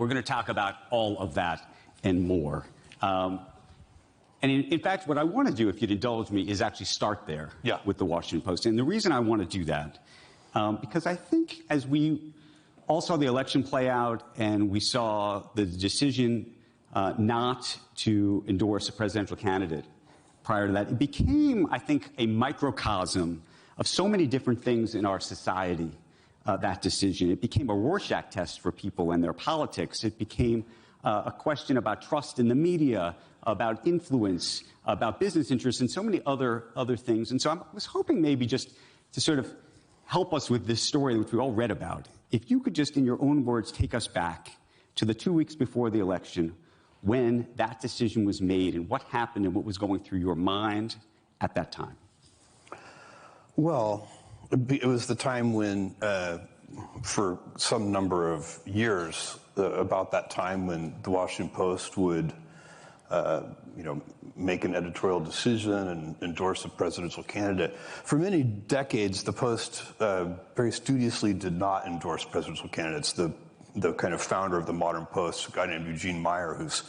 We're going to talk about all of that and more. And in fact, what I want to do, if you'd indulge me, is actually start there with the Washington Post. And the reason I want to do that, because I think as we all saw the election play out and we saw the decision not to endorse a presidential candidate prior to that, it became, I think, a microcosm of so many different things in our society, that decision. It became a Rorschach test for people and their politics. It became a question about trust in the media, about influence, about business interests, and so many other things. And so I was hoping maybe just to sort of help us with this story, which we all read about. If you could just, in your own words, take us back to the 2 weeks before the election when that decision was made and what happened and what was going through your mind at that time. Well, it was the time when, for some number of years, about that time when the Washington Post would, make an editorial decision and endorse a presidential candidate. For many decades, the Post very studiously did not endorse presidential candidates. The kind of founder of the modern Post, a guy named Eugene Meyer, whose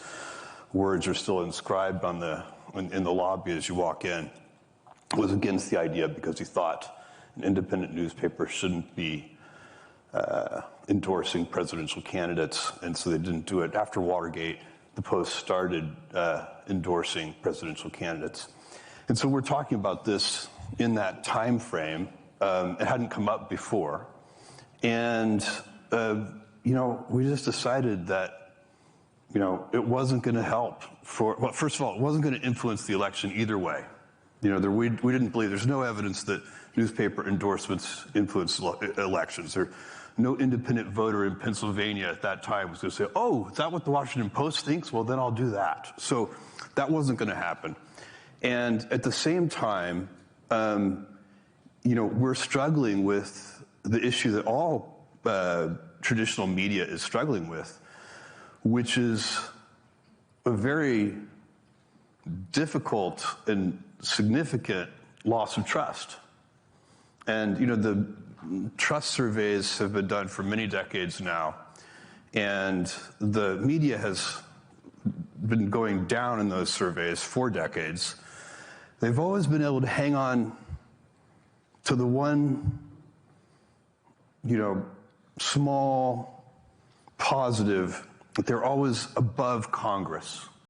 words are still inscribed on in the lobby as you walk in, was against the idea because he thought an independent newspaper shouldn't be endorsing presidential candidates, and so they didn't do it. After Watergate, the Post started endorsing presidential candidates. And so we're talking about this in that time frame. It hadn't come up before. And, we just decided that, it wasn't going to help first of all, it wasn't going to influence the election either way. We didn't believe, there's no evidence that newspaper endorsements influence elections. No independent voter in Pennsylvania at that time was going to say, oh, is that what the Washington Post thinks? Well, then I'll do that. So that wasn't going to happen. And at the same time, we're struggling with the issue that all traditional media is struggling with, which is a very difficult and significant loss of trust. And, the trust surveys have been done for many decades now, and the media has been going down in those surveys for decades. They've always been able to hang on to the one, small positive, that they're always above Congress.